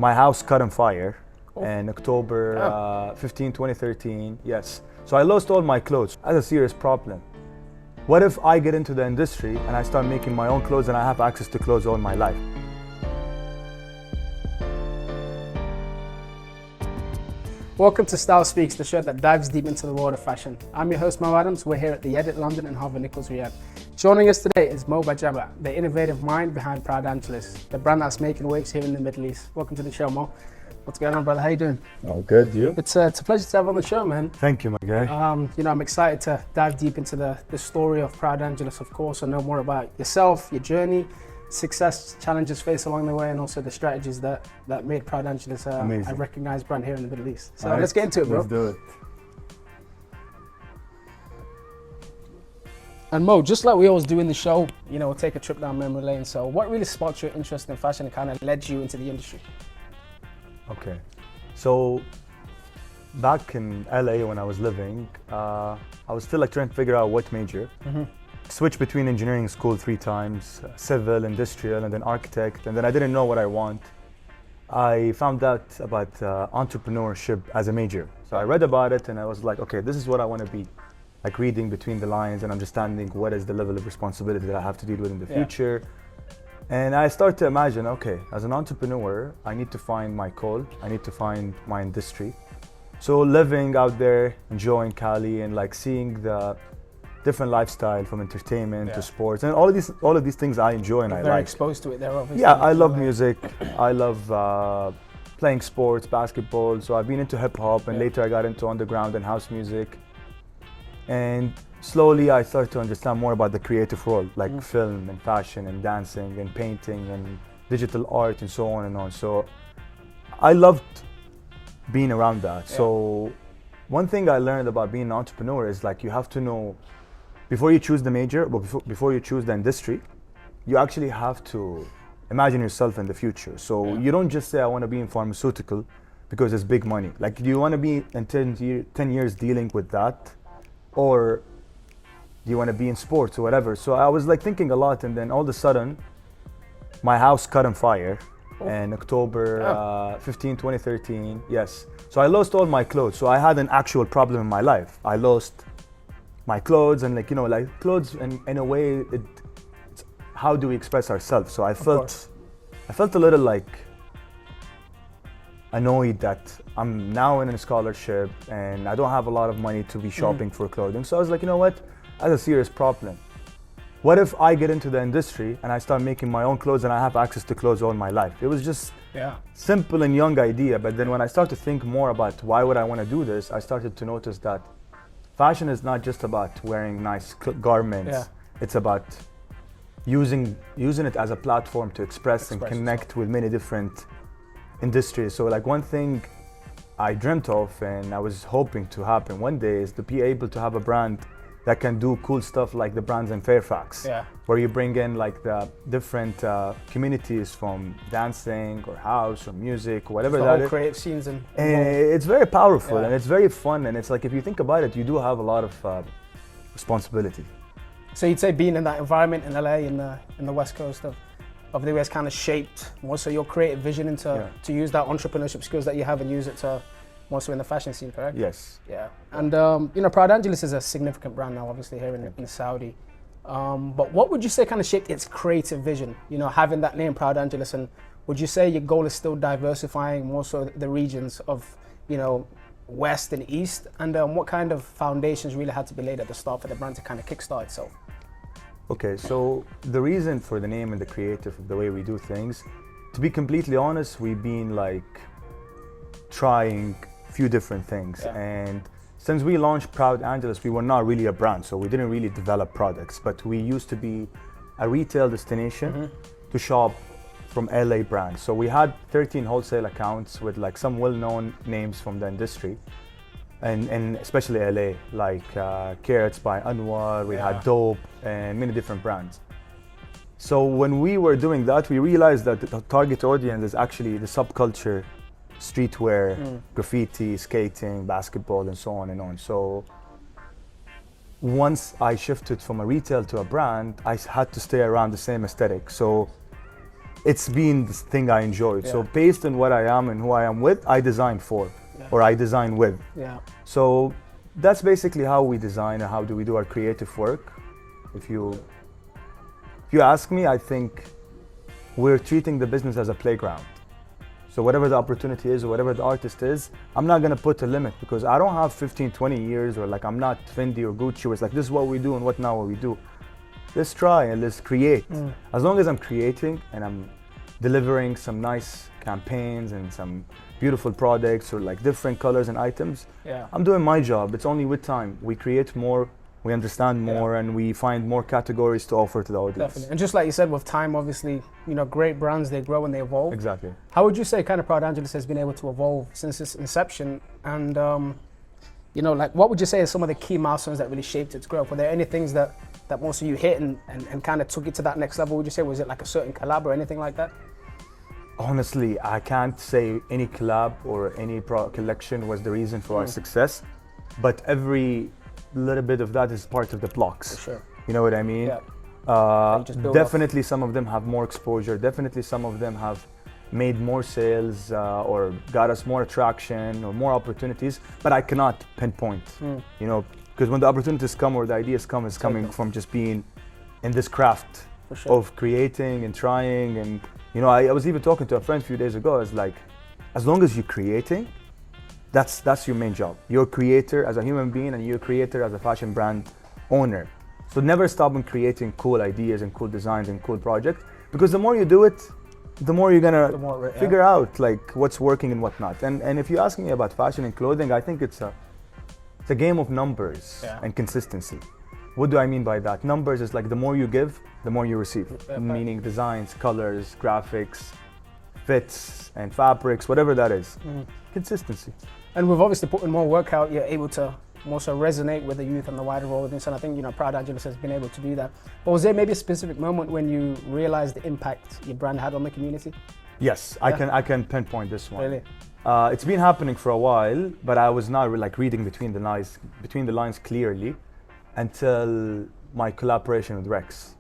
my house caught on fire in October 15, 2013. Yes. So I lost all my clothes. That's a serious problem. What if I get into the industry and I start making my own clothes and I have access to clothes all my life? Welcome to Style Speaks, the show that dives deep into the world of fashion. I'm your host, Mo Adams. We're here at the Riyadh, London and Harvard Nichols, Riyadh. Joining us today is Mohammed Bajbaa, the innovative mind behind Proud Angeles, the brand that's making waves here in the Middle East. Welcome to the show, Mo. What's going on, brother? How you doing? Oh, good. You? It's a pleasure to have on the show, man. Thank you, my guy. I'm excited to dive deep into the story of Proud Angeles, of course, and know more about yourself, your journey, success, challenges faced along the way, and also the strategies that made Proud Angeles a recognized brand here in the Middle East. So let's get into it, bro. Let's do it. And Mo, just like we always do in the show, we'll take a trip down memory lane. So what really sparked your interest in fashion and kind of led you into the industry? Okay, so back in LA when I was living, I was still trying to figure out what major. Switched between engineering school 3 times, civil, industrial, and then architect, and then I didn't know what I want. I found out about entrepreneurship as a major. So I read about it and I was like, okay, this is what I want to be. Like reading between the lines and understanding what is the level of responsibility that I have to deal with in the future. And I start to imagine, okay, as an entrepreneur, I need to find my call, I need to find my industry. So living out there, enjoying Cali and seeing the different lifestyle from entertainment to sports and all of these things I enjoy and I like. Very exposed to it there, obviously. Yeah, I love music. I love playing sports, basketball. So I've been into hip hop and later I got into underground and house music. And slowly I started to understand more about the creative world, like film and fashion and dancing and painting and digital art and so on and on. So I loved being around that. So one thing I learned about being an entrepreneur is you have to know, before you choose the major, but before you choose the industry, you actually have to imagine yourself in the future. So you don't just say, I want to be in pharmaceutical because it's big money. Do you want to be in 10 years dealing with that? Or do you want to be in sports or whatever? So I was thinking a lot, and then all of a sudden, my house caught on fire in October 15, 2013. Yes. So I lost all my clothes. So I had an actual problem in my life. I lost my clothes and clothes, and in a way, it's how do we express ourselves? So I felt a little annoyed that I'm now in a scholarship and I don't have a lot of money to be shopping for clothing. So I was like, you know what? That's a serious problem. What if I get into the industry and I start making my own clothes and I have access to clothes all my life? It was just simple and young idea. But then when I started to think more about why would I want to do this, I started to notice that fashion is not just about wearing nice garments. It's about using it as a platform to express and connect with many different industries. So one thing I dreamt of and I was hoping to happen one day is to be able to have a brand that can do cool stuff like the brands in Fairfax, where you bring in the different communities from dancing or house or music, whatever that is. Creative scenes and it's very powerful and it's very fun, and it's if you think about it, you do have a lot of responsibility. So you'd say being in that environment in LA in the West Coast of the US kind of shaped more so your creative vision into to use that entrepreneurship skills that you have and use it to more so in the fashion scene, correct? Yes. Yeah. And Proud Angeles is a significant brand now, obviously here in Saudi. But what would you say kind of shaped its creative vision? Having that name Proud Angeles, and would you say your goal is still diversifying more so the regions of West and East? And what kind of foundations really had to be laid at the start for the brand to kind of kickstart itself? Okay, so the reason for the name and the creative of the way we do things, to be completely honest, we've been trying a few different things. And since we launched Proud Angeles, we were not really a brand, so we didn't really develop products, but we used to be a retail destination to shop from LA brands. So we had 13 wholesale accounts with some well-known names from the industry. And especially LA, Carrots by Anwar, we had Dope, and many different brands. So when we were doing that, we realized that the target audience is actually the subculture, streetwear, graffiti, skating, basketball, and so on and on. So once I shifted from a retail to a brand, I had to stay around the same aesthetic. So it's been this thing I enjoyed. Yeah. So based on what I am and who I am with, I design for, or I design with. Yeah. So that's basically how we design and how do we do our creative work. If you ask me, I think we're treating the business as a playground. So whatever the opportunity is or whatever the artist is, I'm not gonna put a limit because I don't have 15, 20 years or like I'm not Fendi or Gucci where it's like this is what we do and what now what we do. Let's try and let's create. As long as I'm creating and I'm delivering some nice campaigns and some beautiful products or like different colors and items, I'm doing my job. It's only with time. We create more, we understand more, and we find more categories to offer to the audience. Definitely. And just like you said, with time, obviously, you know, great brands, they grow and they evolve. Exactly. How would you say kind of Proud Angeles has been able to evolve since its inception? And, you know, like what would you say are some of the key milestones that really shaped its growth? Were there any things that most of you hit and kind of took it to that next level? Would you say, was it like a certain collab or anything like that? Honestly, I can't say any collab or any collection was the reason for our success, but every little bit of that is part of the blocks. For sure. You know what I mean? Yeah. Definitely some of them have more exposure. Definitely some of them have made more sales or got us more attraction or more opportunities, but I cannot pinpoint, you know, because when the opportunities come or the ideas come, it's coming from just being in this craft of creating and trying. And, you know, I was even talking to a friend a few days ago. It's like, as long as you're creating, that's your main job. You're a creator as a human being and you're a creator as a fashion brand owner. So never stop in creating cool ideas and cool designs and cool projects, because the more you do it, the more you're gonna figure out like what's working and what's not. And if you ask me about fashion and clothing, I think it's a game of numbers and consistency. What do I mean by that? Numbers is like the more you give, the more you receive. Meaning designs, colors, graphics, fits and fabrics, whatever that is. Consistency. And we've obviously put in more work out, you're able to more so resonate with the youth and the wider audience, and I think, you know, Proud Angeles has been able to do that. But was there maybe a specific moment when you realized the impact your brand had on the community? Yes, I can pinpoint this one. Really? It's been happening for a while, but I was not like reading between the lines clearly until my collaboration with Rex.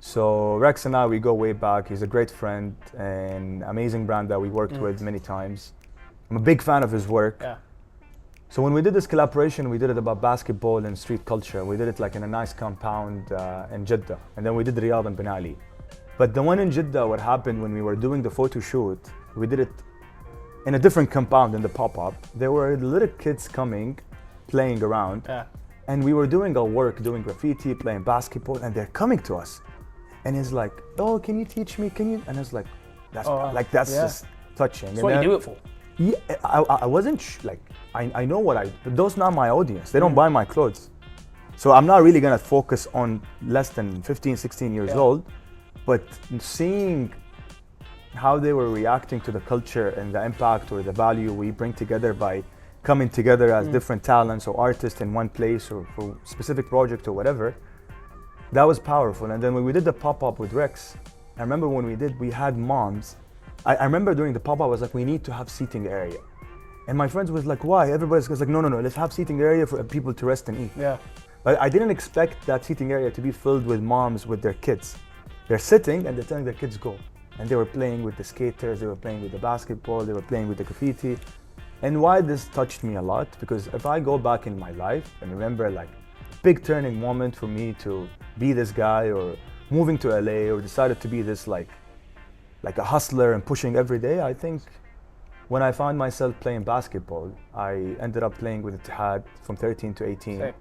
So Rex and I, we go way back. He's a great friend and amazing brand that we worked with many times. I'm a big fan of his work. Yeah. So when we did this collaboration, we did it about basketball and street culture. We did it like in a nice compound in Jeddah. And then we did Riyadh and Ben Ali. But the one in Jeddah, what happened when we were doing the photo shoot, we did it in a different compound in the pop-up. There were little kids coming, playing around. Yeah. And we were doing our work, doing graffiti, playing basketball, and they're coming to us. And he's like, oh, can you teach me? Can you? And I was like, that's just touching. That's what you do it for. Yeah, I wasn't I know those not my audience. They don't buy my clothes. So I'm not really gonna focus on less than 15, 16 years old, but seeing how they were reacting to the culture and the impact or the value we bring together by coming together as different talents or artists in one place or for specific project or whatever, that was powerful. And then when we did the pop-up with Rex, I remember when we had moms. I remember during the pop-up, I was like, we need to have seating area. And my friends was like, why? Everybody's like, no, let's have seating area for people to rest and eat. Yeah. But I didn't expect that seating area to be filled with moms with their kids. They're sitting and they're telling their kids go. And they were playing with the skaters, they were playing with the basketball, they were playing with the graffiti. And why this touched me a lot, because if I go back in my life and remember like big turning moment for me to be this guy or moving to LA or decided to be this like a hustler and pushing every day, I think when I found myself playing basketball, I ended up playing with Ittihad from 13 to 18. Same.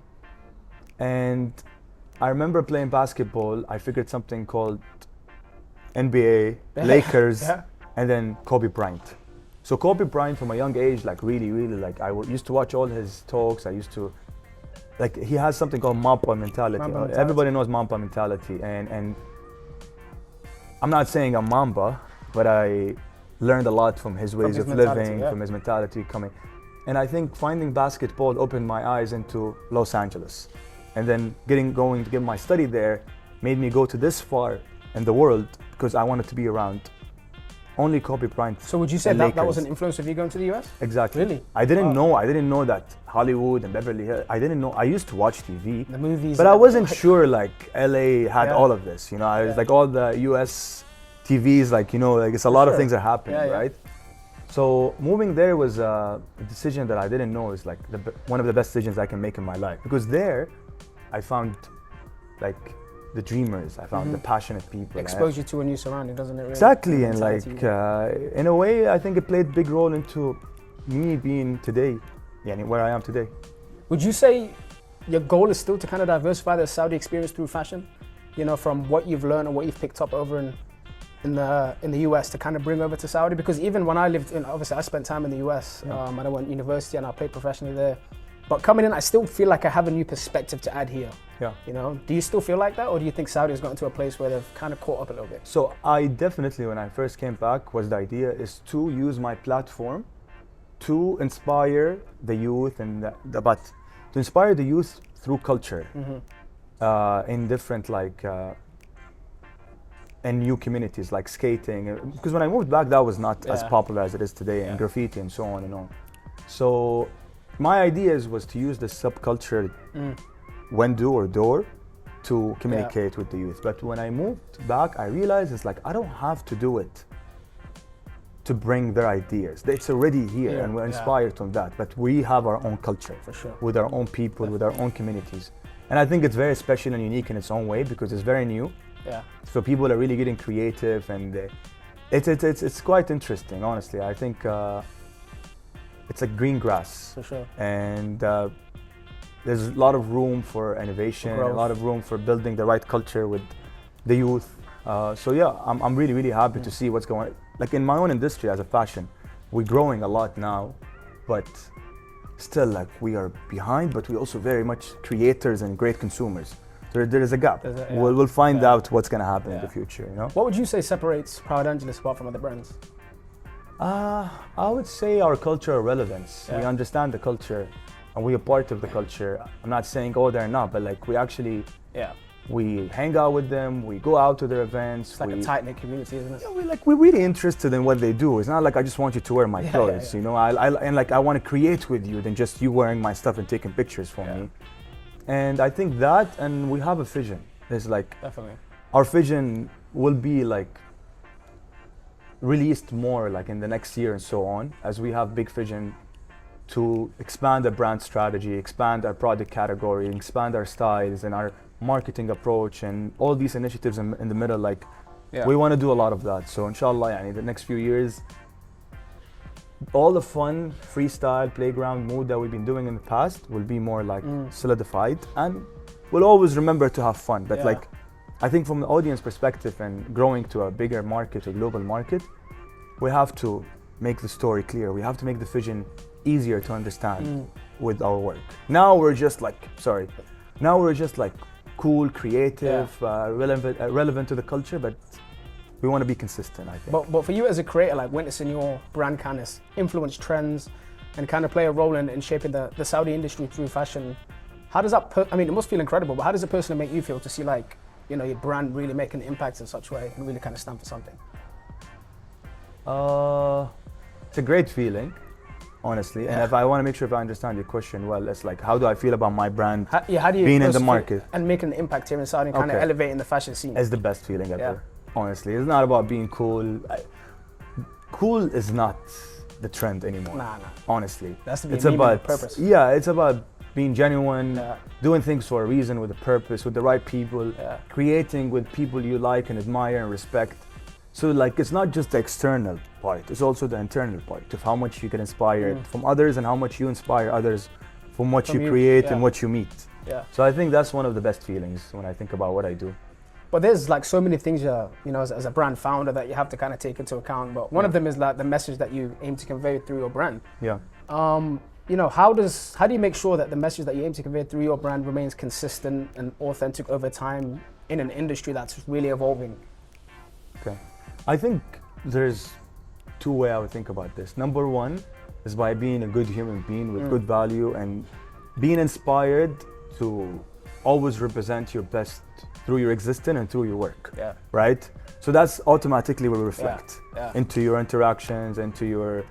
And I remember playing basketball, I figured something called NBA, Lakers, and then Kobe Bryant. So Kobe Bryant from a young age, like really, like I used to watch all his talks. I used to, like he has something called Mamba mentality. Everybody knows Mamba mentality. And I'm not saying I'm Mamba, but I learned a lot from his ways of living, from his mentality coming. And I think finding basketball opened my eyes into Los Angeles. And then going to get my study there made me go to this far in the world because I wanted to be around only Kobe Bryant. So would you say that was an influence of you going to the US? Exactly. Really? I didn't know that Hollywood and Beverly Hills, I didn't know. I used to watch TV. The movies. But I wasn't sure like LA had all of this, you know. I was like all the US TVs, like, you know, like it's a lot of sure. things are happening, Yeah, yeah. right? So moving there was a decision that I didn't know is like one of the best decisions I can make in my life, because there I found like the dreamers, I found the passionate people. Expose you to a new surrounding, doesn't it? Really? Exactly, and Mentality. like in a way, I think it played a big role into me being today, where I am today. Would you say your goal is still to kind of diversify the Saudi experience through fashion? You know, from what you've learned and what you've picked up over in the US to kind of bring over to Saudi? Because even when I lived in, obviously I spent time in the US, and I went to university and I played professionally there. But coming in, I still feel like I have a new perspective to add here. Yeah. You know, do you still feel like that, or do you think Saudi has gotten to a place where they've kind of caught up a little bit? So I definitely, when I first came back, was the idea is to use my platform to inspire the youth and but to inspire the youth through culture in different in new communities like skating. Because when I moved back, that was not as popular as it is today, and graffiti and so on and on. So my ideas was to use the subculture window or door to communicate with the youth. But when I moved back, I realized it's like I don't have to do it to bring their ideas. It's already here and we're inspired from that. But we have our own culture For sure. with our own people, with our own communities. And I think it's very special and unique in its own way because it's very new. Yeah. So people are really getting creative, and it's quite interesting, honestly. I think it's like green grass. For sure. And there's a lot of room for innovation, a lot of room for building the right culture with the youth. So yeah, I'm really, really happy to see what's going on. Like in my own industry as a fashion, we're growing a lot now, but still like we are behind, but we're also very much creators and great consumers. There is a gap. We'll find out what's going to happen in the future, you know? What would you say separates Proud Angeles apart from other brands? I would say our cultural relevance. We understand the culture and we are part of the culture. I'm not saying, oh, they're not, but like we actually, we hang out with them, we go out to their events. It's like a tight-knit community, isn't it? Yeah, we're really interested in what they do. It's not like I just want you to wear my clothes, you know? I want to create with you than just you wearing my stuff and taking pictures for me. And I think that, and we have a vision. It's like, definitely, our vision will be like released more like in the next year and so on, as we have big vision to expand the brand strategy, expand our product category, expand our styles and our marketing approach, and all these initiatives in the middle. Like, we want to do a lot of that. So inshallah, the next few years, all the fun, freestyle, playground mood that we've been doing in the past will be more like solidified, and we'll always remember to have fun. But like, I think from the audience perspective and growing to a bigger market, a global market, we have to make the story clear. We have to make the vision easier to understand with our work. Now we're just like, cool, creative, relevant to the culture, but we want to be consistent, I think. But for you as a creator, like witnessing your brand kind of influence trends and kind of play a role in shaping the Saudi industry through fashion, how does that, it must feel incredible, but how does it personally make you feel to see like, your brand really making an impact in such a way and really kind of stand for something? It's a great feeling, honestly. And if I want to make sure if I understand your question well, it's like, how do I feel about my brand how do you being in the market? And making an impact here in Saudi and kind of elevating the fashion scene? It's the best feeling ever, honestly. It's not about being cool. Cool is not the trend anymore, honestly. That's to be it's about purpose. Yeah, it's about being genuine, doing things for a reason, with a purpose, with the right people, creating with people you like and admire and respect. So like, it's not just the external part, it's also the internal part of how much you get inspired from others and how much you inspire others from what you create and what you meet. So I think that's one of the best feelings when I think about what I do. But there's like so many things, as a brand founder that you have to kind of take into account. But one of them is like the message that you aim to convey through your brand. How do you make sure that the message that you aim to convey through your brand remains consistent and authentic over time in an industry that's really evolving? Okay. I think there's two ways I would think about this. Number one is by being a good human being with good value and being inspired to always represent your best through your existence and through your work, right? So that's automatically will reflect into your interactions, into your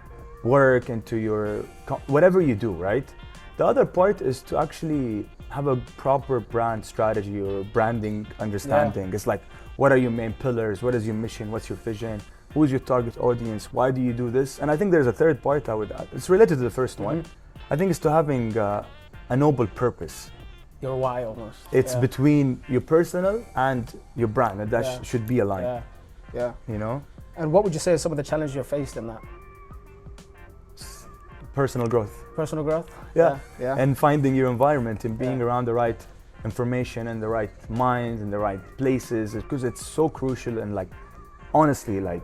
work, into your whatever you do, right? The other part is to actually have a proper brand strategy or branding understanding. It's like, What are your main pillars? What is your mission? What's your vision? Who is your target audience? Why do you do this? And I think there's a third part I would add. It's related to the first one. I think it's to having a noble purpose. Your why almost. It's between your personal and your brand, and that should be aligned. Yeah. You know? And what would you say are some of the challenges you faced in that? Personal growth. Personal growth? Yeah. And finding your environment and being around the right information and the right minds and the right places, because it's so crucial. And like, honestly, like,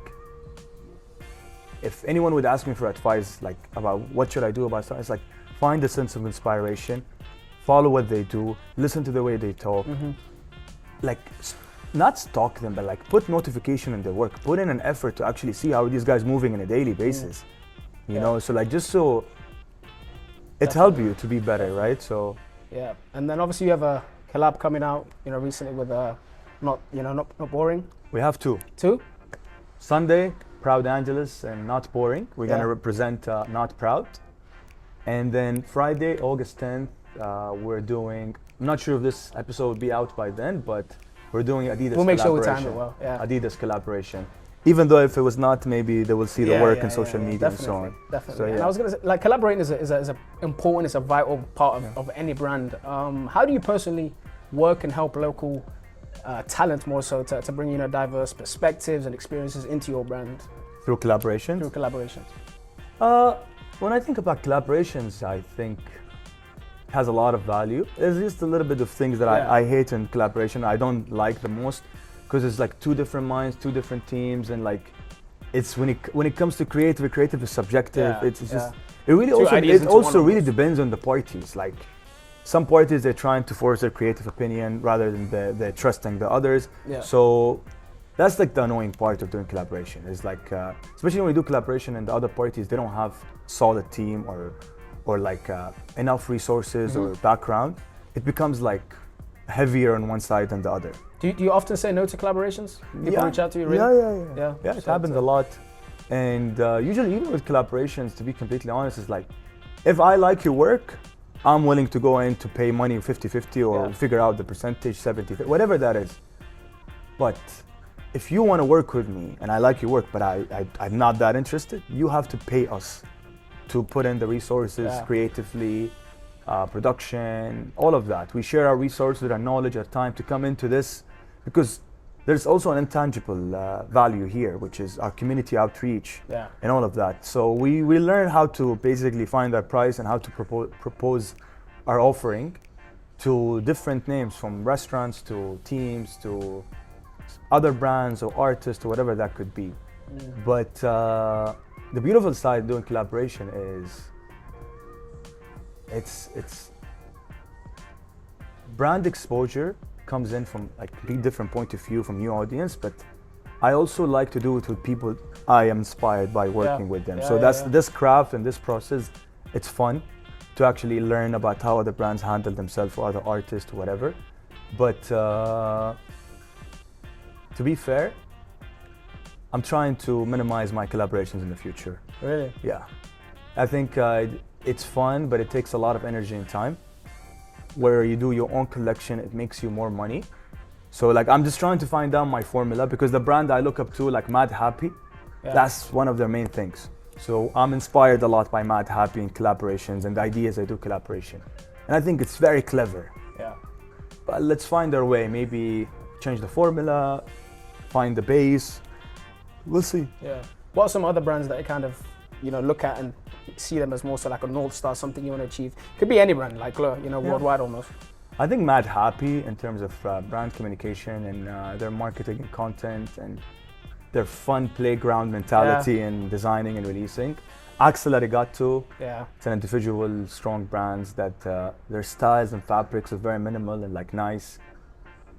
if anyone would ask me for advice, like about what should I do about something, it's like, find a sense of inspiration, follow what they do, listen to the way they talk, like not stalk them, but like put notification in their work, put in an effort to actually see how these guys moving on a daily basis, you know, so like just so it helps you to be better, right? So yeah, and then obviously you have a collab coming out, you know, recently with not boring. We have two. Sunday, Proud Angeles and Not Boring. We're gonna represent Not Proud. And then Friday, August 10th, we're doing, I'm not sure if this episode will be out by then, but we're doing Adidas collaboration. We'll make sure we time it well, Adidas collaboration. Even though if it was not, maybe they will see the work in social media and so on. Definitely. So, and I was gonna say, like, collaborating is a important, it's a vital part of any brand. How do you personally work and help local talent more so to bring, you know, diverse perspectives and experiences into your brand? Through collaboration? Through collaborations. When I think about collaborations, I think it has a lot of value. There's just a little bit of things that I hate in collaboration. I don't like the most, because it's like two different minds, two different teams, and like it's when it comes to creative is subjective. It's just it really also really depends on the parties. Like some parties, they're trying to force their creative opinion rather than they're trusting the others. So that's like the annoying part of doing collaboration. Is like especially when we do collaboration and the other parties, they don't have solid team or like enough resources or background. It becomes like heavier on one side than the other. Do you often say no to collaborations? People reach out to you, really? Yeah, it happens a lot. And usually, even with collaborations, to be completely honest, it's like, if I like your work, I'm willing to go in to pay money 50-50 or figure out the percentage 70, whatever that is. But if you want to work with me and I like your work, but I'm not that interested, you have to pay us to put in the resources creatively, production, all of that. We share our resources, our knowledge, our time to come into this, because there's also an intangible value here, which is our community outreach and all of that. So we learn how to basically find our price and how to propose our offering to different names, from restaurants to teams to other brands or artists or whatever that could be. But the beautiful side of doing collaboration is it's brand exposure comes in from like a different point of view from new audience, but I also like to do it with people I am inspired by working with them. So that's this craft and this process. It's fun to actually learn about how other brands handle themselves or other artists or whatever. But to be fair, I'm trying to minimize my collaborations in the future. Really? Yeah. I think it's fun, but it takes a lot of energy and time. Where you do your own collection, it makes you more money. So like, I'm just trying to find out my formula, because the brand I look up to, like Mad Happy, that's one of their main things. So I'm inspired a lot by Mad Happy and collaborations and the ideas I do collaboration. And I think it's very clever. Yeah. But let's find our way, maybe change the formula, find the base. We'll see. Yeah. What are some other brands that you kind of, you know, look at and see them as more so like a North Star, something you want to achieve? Could be any brand, like, you know, worldwide almost. I think Mad Happy, in terms of brand communication and their marketing and content and their fun playground mentality in designing and releasing. Axel Arigato, it's an individual, strong brands that their styles and fabrics are very minimal and like nice.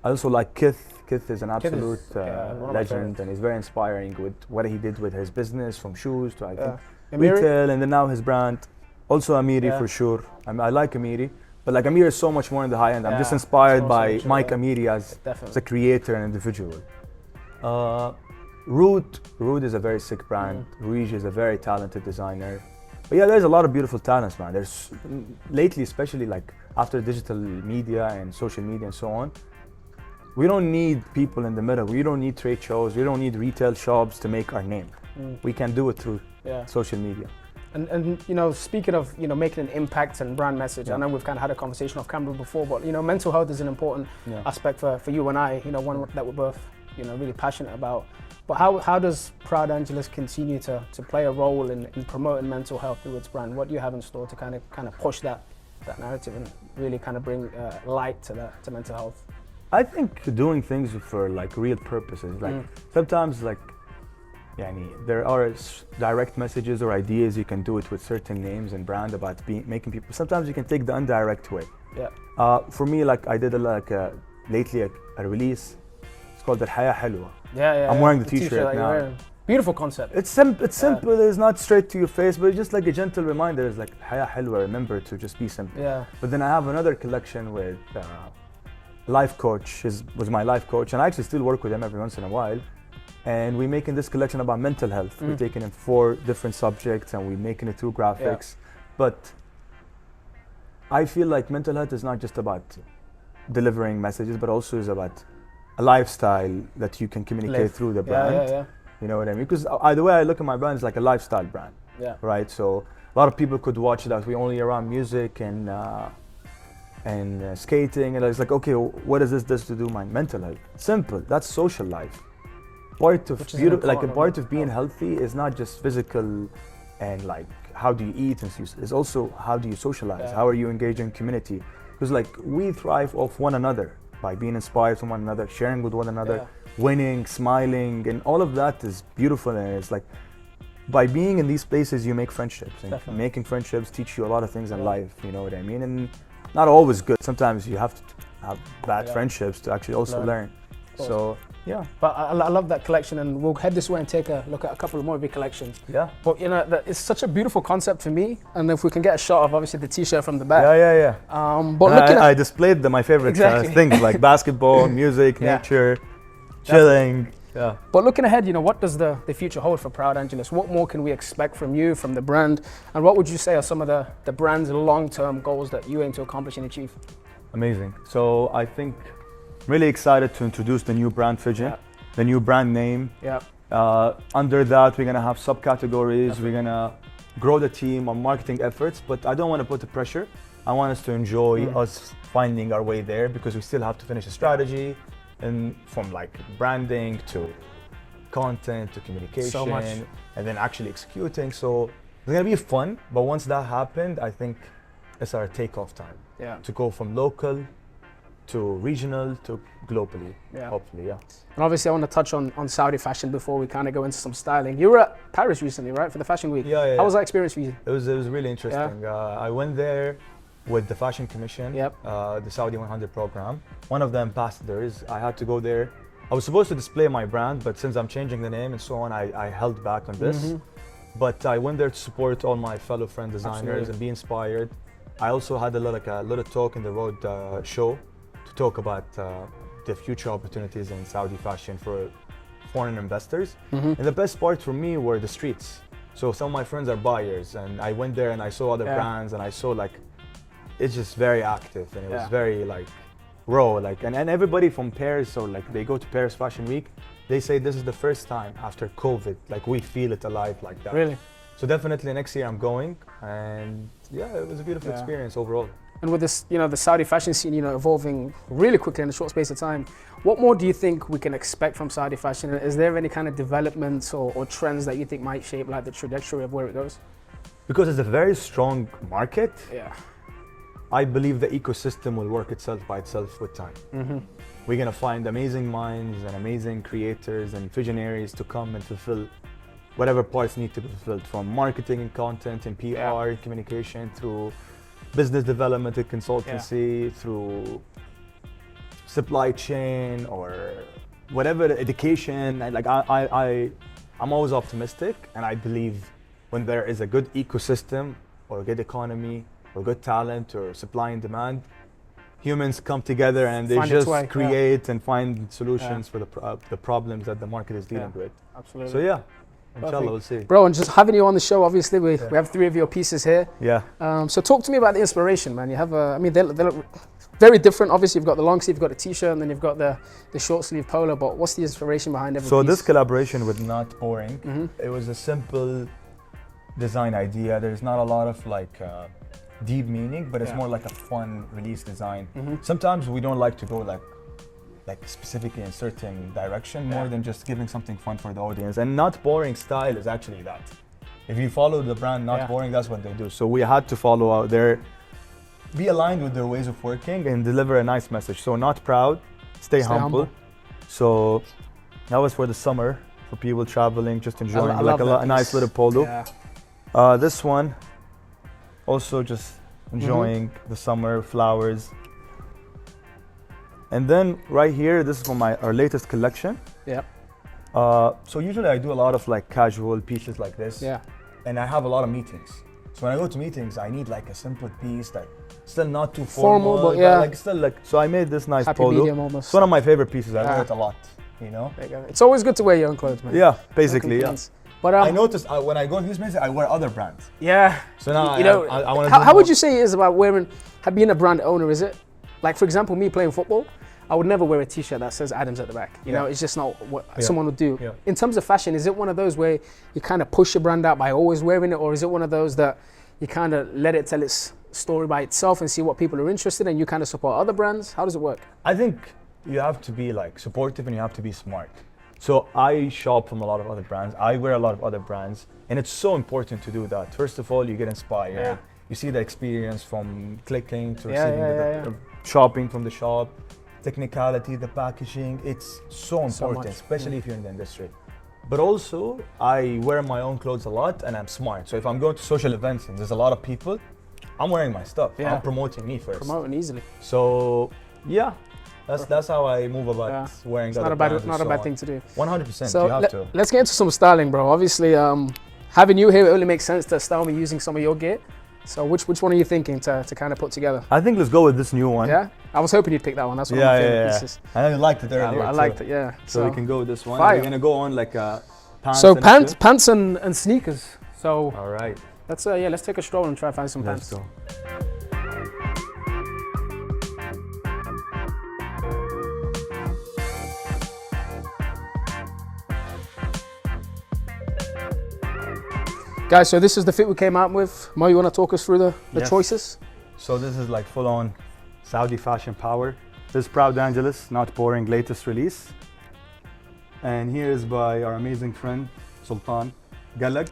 I also like Kith. Kith is an absolute legend, and he's very inspiring with what he did with his business, from shoes to I think retail, and then now his brand. Also Amiri for sure. I like Amiri, but like Amiri is so much more in the high end. I'm just inspired by Mike Amiri as a creator and individual. Root is a very sick brand. Ruige is a very talented designer. But yeah, there's a lot of beautiful talents, man. There's lately, especially like after digital media and social media and so on, we don't need people in the middle. We don't need trade shows. We don't need retail shops to make our name. We can do it through social media. And you know, speaking of, you know, making an impact and brand message, I know we've kind of had a conversation off camera before, but you know, mental health is an important aspect for you and I, you know, one that we're both, you know, really passionate about. But how does Proud Angeles continue to play a role in promoting mental health through its brand? What do you have in store to kind of push that narrative and really kind of bring light to mental health? I think doing things for like real purposes, like sometimes like, there are direct messages or ideas you can do it with certain names and brand about making people. Sometimes you can take the indirect way. For me, like I did lately a release. It's called the Haya Halwa. I'm wearing the t-shirt now. Beautiful concept. It's simple. It's not straight to your face, but it's just like a gentle reminder. It's like Haya Halwa. Remember to just be simple. But then I have another collection with life coach. Was my life coach, and I actually still work with him every once in a while. And we're making this collection about mental health. We're taking in 4 different subjects and we're making it through graphics. But I feel like mental health is not just about delivering messages, but also is about a lifestyle that you can communicate through the brand. You know what I mean? Because the way I look at my brand is like a lifestyle brand, right? So a lot of people could watch that we only around music and skating, and it's like, okay, what does this to do my mental health? Simple. That's social life. Part of part of being healthy is not just physical and like how do you eat, and it's also how do you socialize, how are you engaging in community, because like we thrive off one another by being inspired from one another, sharing with one another, winning, smiling, and all of that is beautiful. And it's like by being in these places you make friendships, and making friendships teach you a lot of things in life, you know what I mean? And not always good, sometimes you have to have bad friendships to actually also learn. So yeah, but I love that collection, and we'll head this way and take a look at a couple of more of your collections. But you know, it's such a beautiful concept for me, and if we can get a shot of obviously the t-shirt from the back. But I displayed my favorite things like basketball, music, nature, chilling. But looking ahead, you know, what does the future hold for Proud Angeles? What more can we expect from you, from the brand, and what would you say are some of the brand's long-term goals that you aim to accomplish and achieve? Amazing. So I think really excited to introduce the new brand vision, the new brand name. Under that, we're gonna have subcategories. We're gonna grow the team on marketing efforts, but I don't want to put the pressure. I want us to enjoy us finding our way there, because we still have to finish a strategy, and from like branding to content to communication, so much. And then actually executing. So it's gonna be fun, but once that happened, I think it's our takeoff time. To go from local to regional to globally, hopefully, And obviously I want to touch on Saudi fashion before we kind of go into some styling. You were at Paris recently, right, for the Fashion Week? How was that experience for you? It was really interesting. I went there with the Fashion Commission, the Saudi 100 program. One of the ambassadors, I had to go there. I was supposed to display my brand, but since I'm changing the name and so on, I held back on this. But I went there to support all my fellow friend designers and be inspired. I also had a little talk in the road show to talk about the future opportunities in Saudi fashion for foreign investors. And the best part for me were the streets. So some of my friends are buyers, and I went there and I saw other brands, and I saw like, it's just very active, and it was very like raw, like, and everybody from Paris, so like they go to Paris Fashion Week, they say this is the first time after COVID, like we feel it alive like that. Really? So definitely next year I'm going, and it was a beautiful experience overall. And with this, you know, the Saudi fashion scene, you know, evolving really quickly in a short space of time, what more do you think we can expect from Saudi fashion? Is there any kind of developments or trends that you think might shape like the trajectory of where it goes? Because it's a very strong market, I believe the ecosystem will work itself by itself with time. We're gonna find amazing minds and amazing creators and visionaries to come and fulfill whatever parts need to be fulfilled, from marketing and content and PR and communication, through business development and consultancy, through supply chain or whatever, education. And like I'm always optimistic, and I believe when there is a good ecosystem or a good economy or good talent or supply and demand, humans come together and they just create and find solutions for the problems that the market is dealing with. Absolutely. So yeah. Inshallah, we'll see. Bro, and just having you on the show, obviously, we have 3 of your pieces here. So talk to me about the inspiration, man. You have they look very different. Obviously, you've got the long sleeve, you've got the t-shirt, and then you've got the short sleeve polo. But what's the inspiration behind every So piece? this collaboration with Not Boring, it was a simple design idea. There's not a lot of like deep meaning, but it's more like a fun release design. Sometimes we don't like to go like specifically in certain direction, more than just giving something fun for the audience. And Not Boring style is actually that. If you follow the brand Not Boring, that's what they do. So we had to follow out be aligned with their ways of working and deliver a nice message. So not proud, stay humble. So that was for the summer, for people traveling, just enjoying a nice little polo. Yeah. This one, also just enjoying the summer, flowers. And then right here, this is from our latest collection. Yeah. So usually I do a lot of like casual pieces like this. Yeah. And I have a lot of meetings. So when I go to meetings, I need like a simple piece that still not too formal, but like still like. So I made this nice happy polo. medium almost. It's one of my favorite pieces. I wear it a lot. You know. There you go. It's always good to wear your own clothes, man. Yeah, basically, yeah. But I noticed when I go to these places, I wear other brands. Yeah. So now I want to. How would you say it is about being a brand owner? Is it like, for example, me playing football? I would never wear a t-shirt that says Adams at the back. You know, it's just not what someone would do. Yeah. In terms of fashion, is it one of those where you kind of push your brand out by always wearing it, or is it one of those that you kind of let it tell its story by itself and see what people are interested in, and you kind of support other brands? How does it work? I think you have to be like supportive and you have to be smart. So I shop from a lot of other brands. I wear a lot of other brands, and it's so important to do that. First of all, you get inspired. Yeah. You see the experience from clicking to receiving the shopping from the shop. Technicality, the packaging, it's so important, especially if you're in the industry. But also, I wear my own clothes a lot and I'm smart. So if I'm going to social events and there's a lot of people, I'm wearing my stuff. Yeah. I'm promoting me first. Promoting easily. So yeah, that's how I move about wearing other brands. Not a bad thing to do. 100%, so you have to. Let's get into some styling, bro. Obviously, having you here, it only makes sense to style me using some of your gear. So which one are you thinking to kind of put together? I think let's go with this new one. Yeah? I was hoping you'd pick that one. That's one of my favorite pieces. I know you liked it earlier. I liked it, yeah. So we can go with this one. Fire. We're going to go on like pants. So pants and sneakers. So all right. Let's take a stroll and try to find some pants. Let's go. Guys, so this is the fit we came out with. Mo, you want to talk us through the choices? So this is like full-on Saudi fashion power. This is Proud Angeles, Not Boring, latest release. And here is by our amazing friend, Sultan Galag.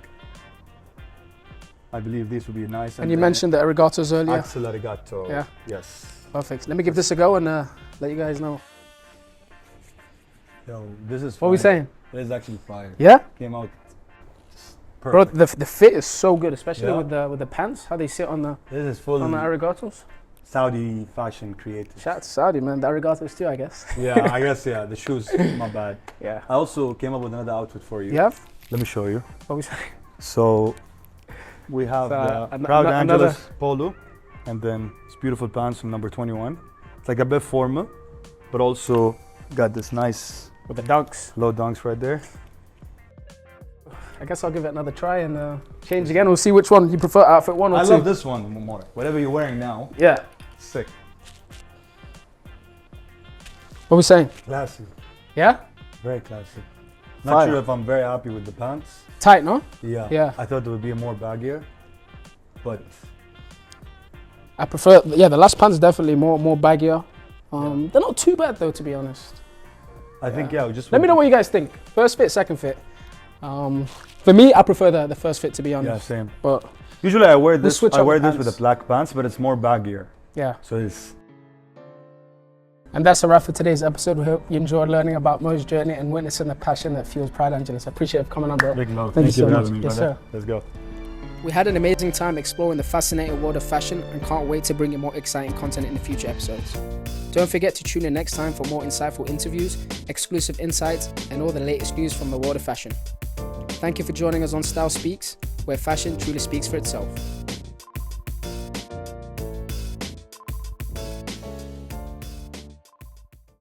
I believe these would be nice. And you mentioned the arigatos earlier. Axel arigato. Yeah. Yes. Perfect. Let me give this a go and let you guys know. Yo, this is What are we saying? This is actually fire. Yeah? Came out perfect. Bro, the fit is so good, especially with the pants, how they sit on the arigatos. Saudi fashion creative. Shout out to Saudi, man. The arigatos too, I guess. Yeah, I guess, yeah. The shoes, not bad. Yeah. I also came up with another outfit for you. Yeah? Let me show you. What are we saying? So, we have the Proud Angeles polo, and then it's beautiful pants from number 21. It's like a bit formal, but also got this nice with the dunks. Low dunks right there. I guess I'll give it another try and change again. We'll see which one you prefer, outfit one or two. I love this one more. Whatever you're wearing now. Yeah. Sick. What are we saying? Classy. Yeah? Very classy. Not sure if I'm very happy with the pants. Tight, no? Yeah. Yeah. I thought it would be a more baggier, but I prefer, the last pants definitely more baggier. They're not too bad though, to be honest. I think, just... Let me know what you guys think. First fit, second fit. For me, I prefer the first fit, to be honest. Yeah, same. But usually I wear this. I wear this with with the black pants, but it's more baggier. Yeah. So it's. And that's a wrap for today's episode. We hope you enjoyed learning about Mo's journey and witnessing the passion that fuels Proud Angeles. I appreciate you coming on, bro. Big love. Thank you so for much. having me, Yes, brother. sir. Let's go. We had an amazing time exploring the fascinating world of fashion and can't wait to bring you more exciting content in the future episodes. Don't forget to tune in next time for more insightful interviews, exclusive insights, and all the latest news from the world of fashion. Thank you for joining us on Style Speaks, where fashion truly speaks for itself.